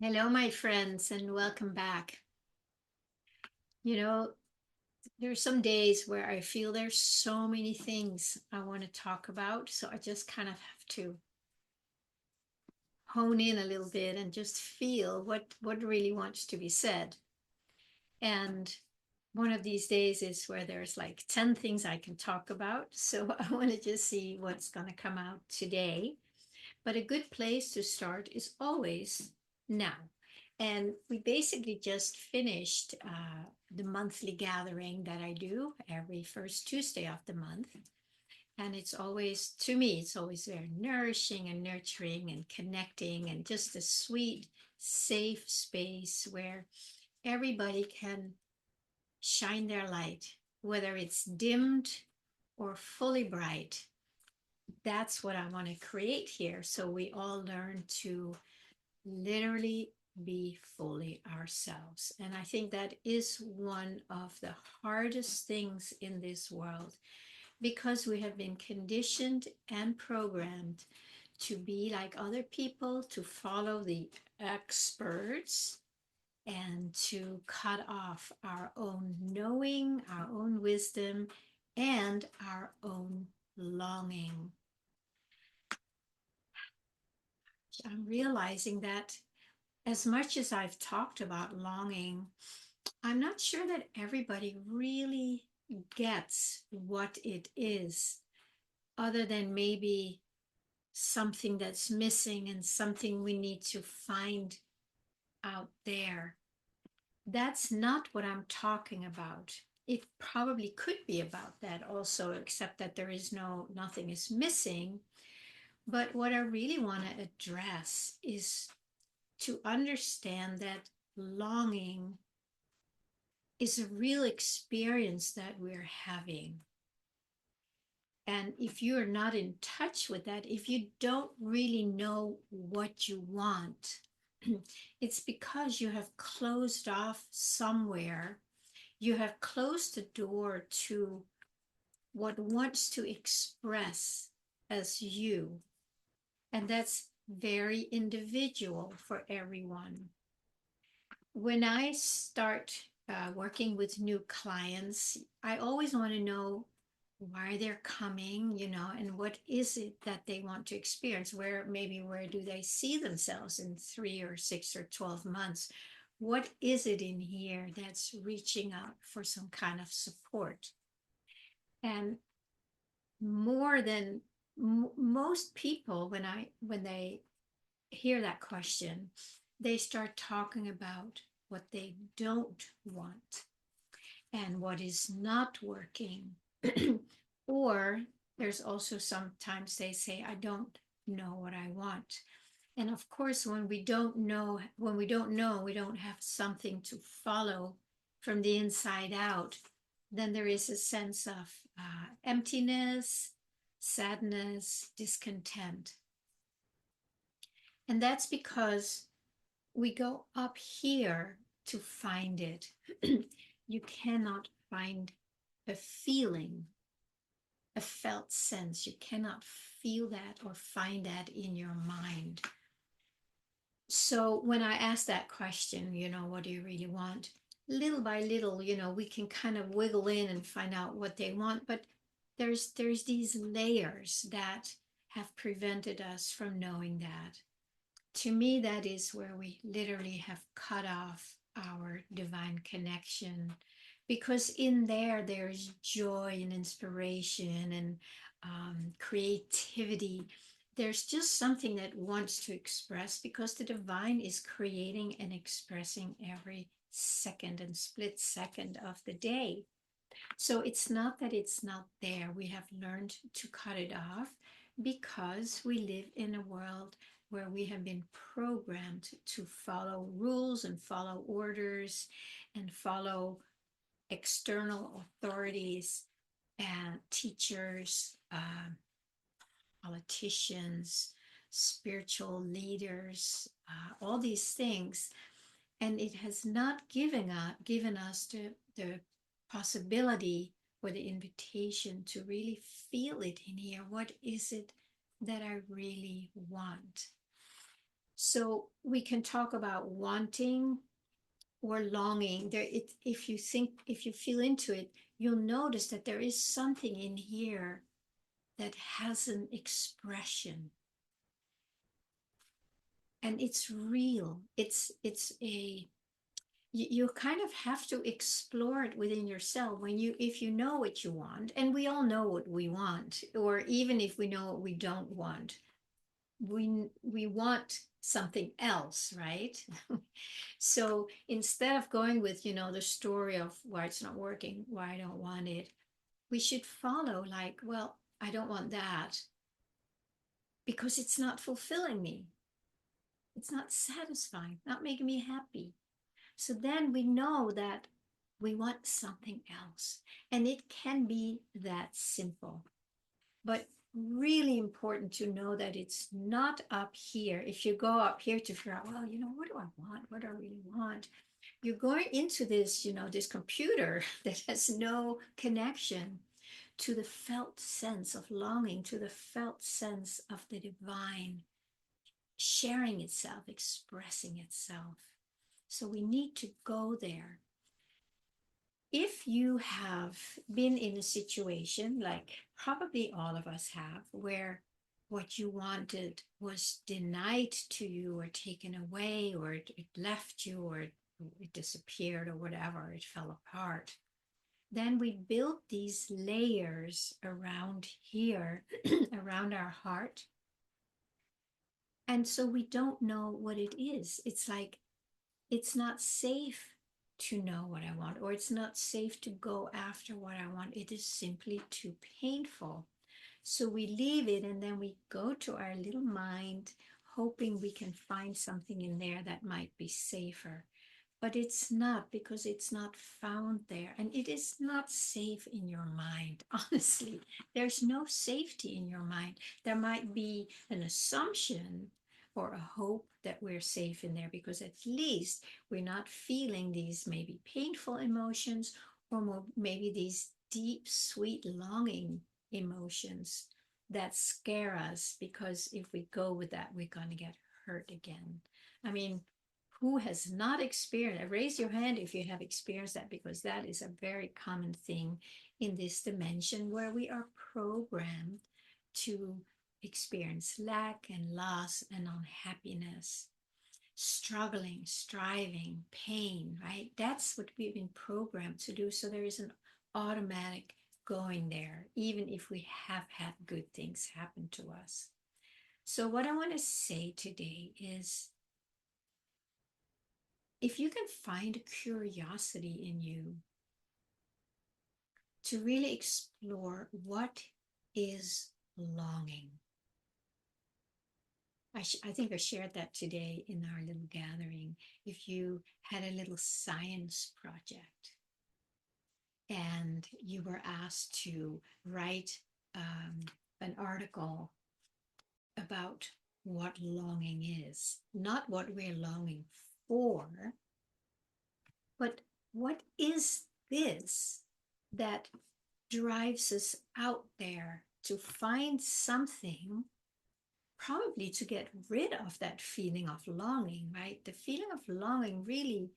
Hello, my friends, and welcome back. You know, there's some days where I feel there's so many things I want to talk about, so I just kind of have to hone in a little bit and just feel what really wants to be said. And one of these days is where there's like 10 things I can talk about, so I want to just see what's going to come out today. But a good place to start is always now. And we basically just finished the monthly gathering that I do every first Tuesday of the month. And it's always, to me, it's always very nourishing and nurturing and connecting and just a sweet, safe space where everybody can shine their light, whether it's dimmed or fully bright. That's what I want to create here. So we all learn to literally be fully ourselves. And I think that is one of the hardest things in this world because we have been conditioned and programmed to be like other people, to follow the experts, and to cut off our own knowing, our own wisdom, and our own longing. I'm realizing that as much as I've talked about longing, I'm not sure that everybody really gets what it is, other than maybe something that's missing and something we need to find out there. That's not what I'm talking about. It probably could be about that also, except that there is nothing is missing. But what I really want to address is to understand that longing is a real experience that we're having. And if you're not in touch with that, if you don't really know what you want, it's because you have closed off somewhere. You have closed the door to what wants to express as you. And that's very individual for everyone. When I start working with new clients, I always want to know why they're coming, and what is it that they want to experience? Where do they see themselves in 3 or 6 or 12 months? What is it in here that's reaching out for some kind of support? And more than most people, when they hear that question, they start talking about what they don't want and what is not working. Or there's also sometimes they say, I don't know what I want. And of course, when we don't have something to follow from the inside out, then there is a sense of emptiness, sadness, discontent. And that's because we go up here to find it. You cannot find a feeling, a felt sense. You cannot feel that or find that in your mind. So when I ask that question, what do you really want? Little by little, we can kind of wiggle in and find out what they want, but there's these layers that have prevented us from knowing that. To me, that is where we literally have cut off our divine connection, because in there's joy and inspiration and creativity. There's just something that wants to express, because the divine is creating and expressing every second and split second of the day. So it's not that it's not there. We have learned to cut it off because we live in a world where we have been programmed to follow rules and follow orders and follow external authorities and teachers, politicians, spiritual leaders, all these things. And it has not given us the possibility or the invitation to really feel it in here. What is it that I really want? So we can talk about wanting or longing. If you think, if you feel into it, you'll notice that there is something in here that has an expression, and it's real. It's a you kind of have to explore it within yourself when you if you know what you want, and we all know what we want, or even if we know what we don't want, we want something else, right? So instead of going with, the story of why it's not working, why I don't want it, we should follow like, well, I don't want that because it's not fulfilling me. It's not satisfying, not making me happy. So then we know that we want something else. And it can be that simple. But really important to know that it's not up here. If you go up here to figure out, well, what do I want? What do I really want? You're going into this, this computer that has no connection to the felt sense of longing, to the felt sense of the divine sharing itself, expressing itself. So we need to go there. If you have been in a situation, like probably all of us have, where what you wanted was denied to you or taken away, or it left you, or it disappeared, or whatever, it fell apart, then we build these layers around here, around our heart. And so we don't know what it is. It's like it's not safe to know what I want, or it's not safe to go after what I want. It is simply too painful. So we leave it and then we go to our little mind, hoping we can find something in there that might be safer. But it's not, because it's not found there. And it is not safe in your mind. Honestly, there's no safety in your mind. There might be an assumption or a hope that we're safe in there, because at least we're not feeling these maybe painful emotions, or maybe these deep, sweet longing emotions that scare us, because if we go with that, we're going to get hurt again. I mean, who has not experienced? Raise your hand if you have experienced that, because that is a very common thing in this dimension, where we are programmed to experience lack and loss and unhappiness, struggling, striving, pain, right? That's what we've been programmed to do. So there is an automatic going there, even if we have had good things happen to us. So, what I want to say today is, if you can find curiosity in you to really explore what is longing. I think I shared that today in our little gathering. If you had a little science project and you were asked to write an article about what longing is, not what we're longing for, but what is this that drives us out there to find something, probably to get rid of that feeling of longing, right? The feeling of longing really,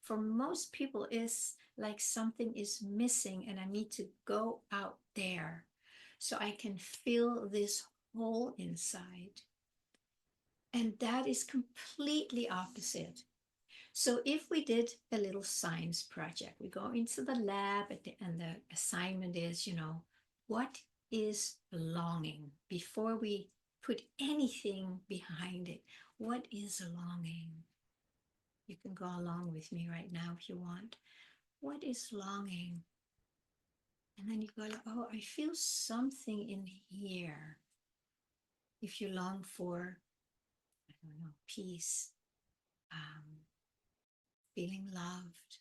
for most people, is like something is missing and I need to go out there so I can feel this hole inside. And that is completely opposite. So if we did a little science project, we go into the lab and the assignment is, what is longing? Before we put anything behind it, what is longing? You can go along with me right now if you want. What is longing? And then you go, oh, I feel something in here. If you long for, I don't know, peace, um, feeling loved,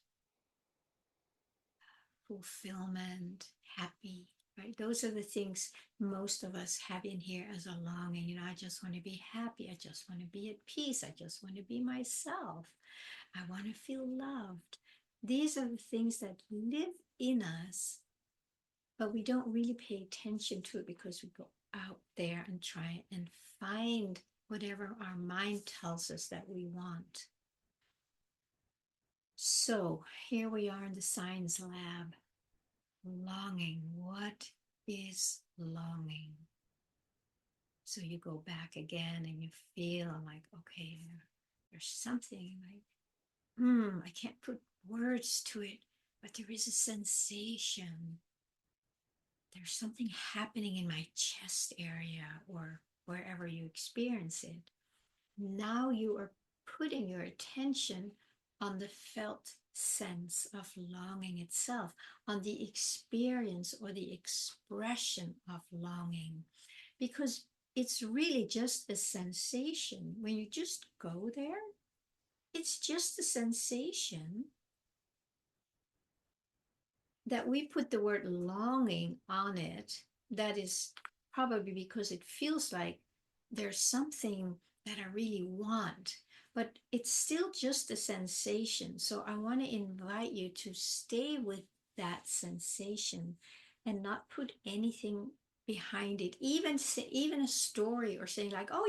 fulfillment, happy, right? Those are the things most of us have in here as a longing. I just want to be happy. I just want to be at peace. I just want to be myself. I want to feel loved. These are the things that live in us, but we don't really pay attention to it because we go out there and try and find whatever our mind tells us that we want. So here we are in the science lab. Longing. What is longing? So you go back again and you feel like, okay, there's something like, I can't put words to it, but there is a sensation. There's something happening in my chest area or wherever you experience it. Now you are putting your attention on the felt sense of longing itself, on the experience or the expression of longing, because it's really just a sensation. When you just go there, it's just a sensation. That we put the word longing on it, that is probably because it feels like there's something that I really want, but it's still just a sensation. So I want to invite you to stay with that sensation and not put anything behind it, even a story, or saying like, oh,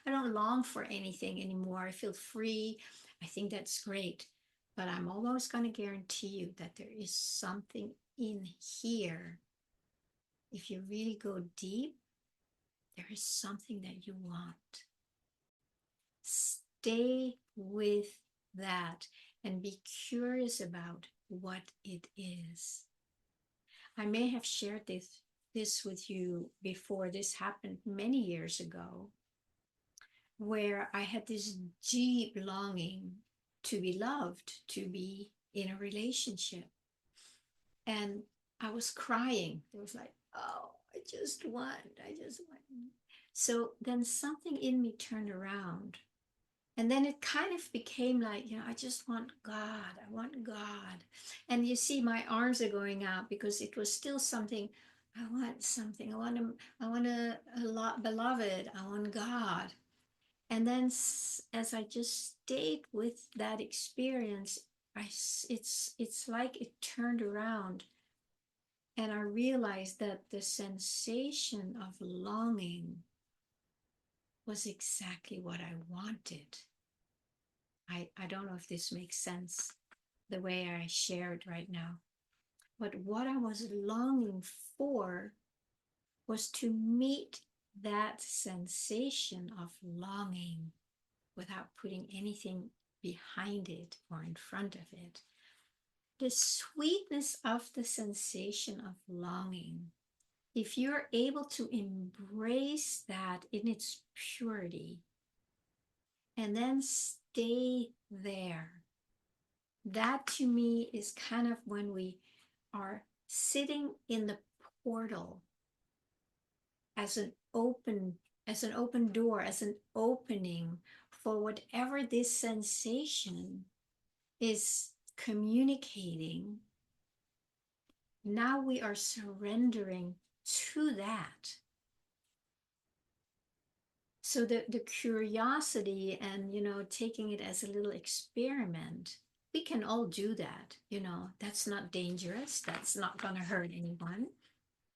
I don't long for anything anymore, I feel free. I think that's great, but I'm almost going to guarantee you that there is something in here. If you really go deep, there is something that you want. Stay with that and be curious about what it is. I may have shared this with you before. This happened many years ago, where I had this deep longing to be loved, to be in a relationship. And I was crying. It was like, oh, I just want. So then something in me turned around. And then it kind of became like, I just want God. I want God. And you see, my arms are going out because it was still something. I want something. I want a lot beloved. I want God. And then as I just stayed with that experience, it's like it turned around. And I realized that the sensation of longing was exactly what I wanted. I don't know if this makes sense the way I shared right now. But what I was longing for was to meet that sensation of longing without putting anything behind it or in front of it. The sweetness of the sensation of longing, if you're able to embrace that in its purity and then stay there, that to me is kind of when we are sitting in the portal as an open door, as an opening for whatever this sensation is communicating. Now we are surrendering to that. So the curiosity and, taking it as a little experiment, we can all do that. That's not dangerous. That's not going to hurt anyone.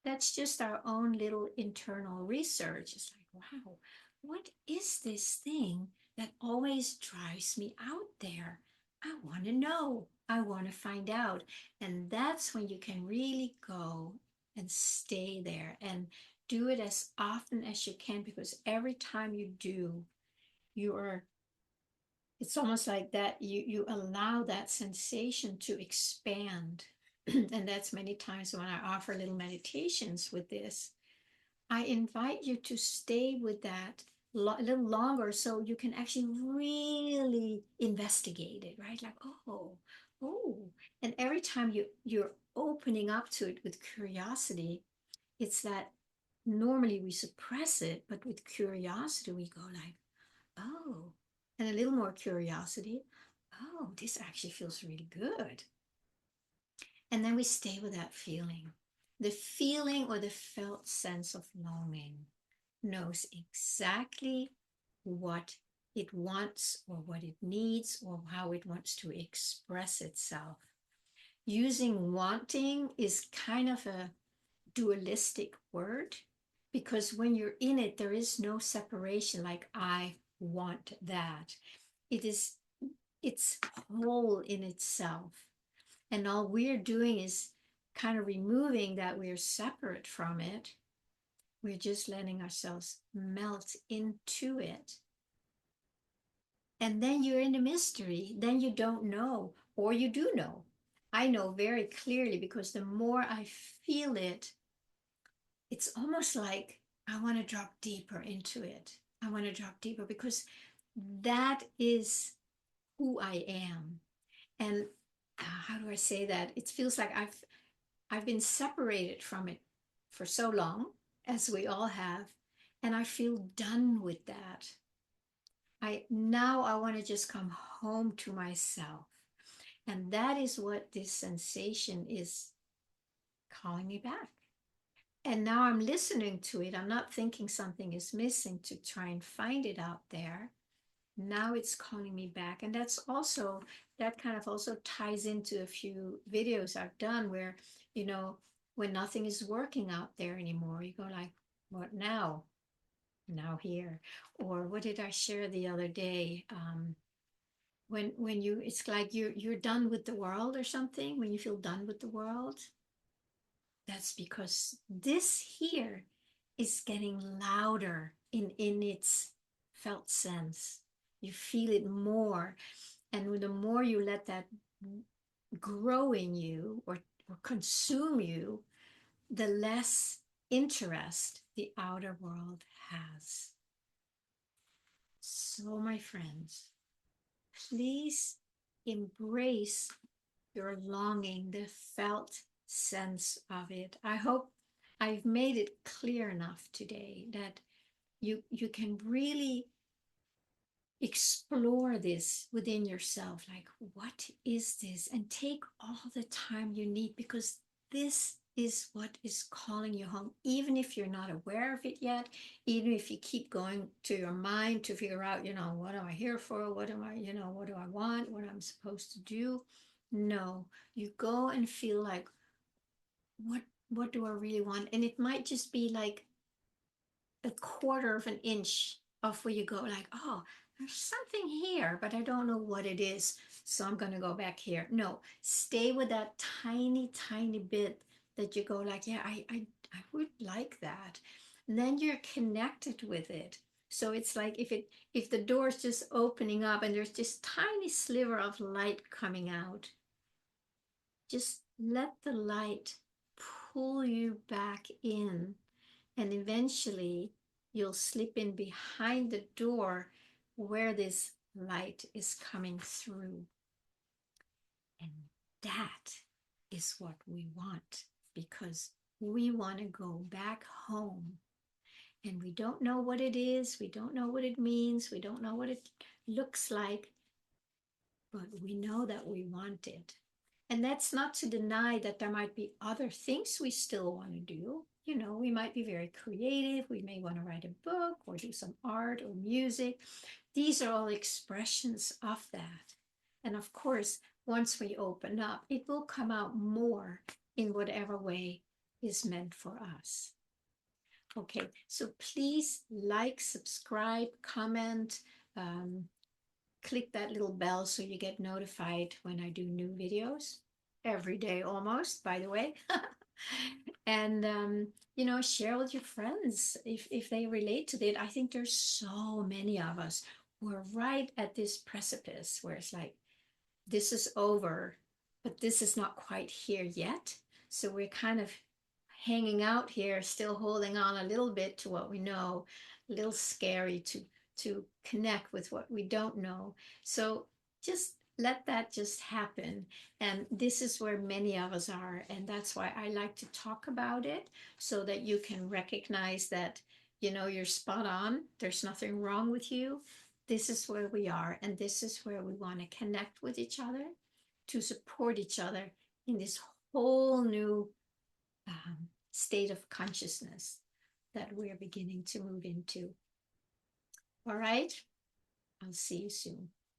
That's just our own little internal research. It's like, wow, what is this thing that always drives me out there? I want to know. I want to find out. And that's when you can really go and stay there and do it as often as you can, because every time you do, it's almost like that you allow that sensation to expand. And that's many times when I offer little meditations with this, I invite you to stay with that a little longer so you can actually really investigate it, right? Like, oh. And every time you're opening up to it with curiosity, it's that normally we suppress it, but with curiosity, we go like, oh, and a little more curiosity. Oh, this actually feels really good. And then we stay with that feeling. The feeling or the felt sense of longing knows exactly what it wants or what it needs or how it wants to express itself. Using wanting is kind of a dualistic word because when you're in it, there is no separation like I want that. It is, it's whole in itself. And all we're doing is kind of removing that we're separate from it. We're just letting ourselves melt into it. And then you're in a mystery. Then you don't know, or you do know. I know very clearly because the more I feel it, it's almost like I want to drop deeper into it. I want to drop deeper because that is who I am. And how do I say that? It feels like I've been separated from it for so long, as we all have, and I feel done with that. I want to just come home to myself. And that is what this sensation is calling me back. And now I'm listening to it. I'm not thinking something is missing to try and find it out there. Now it's calling me back. And that's also, that kind of also ties into a few videos I've done where, you know, when nothing is working out there anymore, you go like, what now? Now here. Or what did I share the other day? When you, it's like you're done with the world or something, when you feel done with the world, that's because this here is getting louder in its felt sense. You feel it more, and the more you let that grow in you or consume you, the less interest the outer world has. So my friends, please embrace your longing, the felt sense of it. I hope I've made it clear enough today that you can really explore this within yourself. Like, what is this? And take all the time you need, because this is what is calling you home, even if you're not aware of it yet, even if you keep going to your mind to figure out, what am I here for? What am I, what do I want? What I'm supposed to do? No, you go and feel like, what what do I really want? And it might just be like a quarter of an inch of where you go like, oh, there's something here, but I don't know what it is, so I'm going to go back here. No, stay with that tiny tiny bit that you go like, yeah, I would like that. And then you're connected with it. So it's like if the door's just opening up and there's this tiny sliver of light coming out, just let the light pull you back in, and eventually you'll slip in behind the door where this light is coming through. And that is what we want, because we want to go back home. And we don't know what it is. We don't know what it means. We don't know what it looks like. But we know that we want it. And that's not to deny that there might be other things we still want to do. We might be very creative. We may want to write a book or do some art or music. These are all expressions of that. And of course, once we open up, it will come out more in whatever way is meant for us. Okay, so please like, subscribe, comment, click that little bell so you get notified when I do new videos every day almost, by the way. And share with your friends if they relate to it. I think there's so many of us who are right at this precipice where it's like, this is over, but this is not quite here yet. So we're kind of hanging out here, still holding on a little bit to what we know, a little scary to connect with what we don't know. So just let that just happen. And this is where many of us are. And that's why I like to talk about it, so that you can recognize that, you're spot on. There's nothing wrong with you. This is where we are. And this is where we want to connect with each other, to support each other in this whole new state of consciousness that we're beginning to move into. All right, I'll see you soon.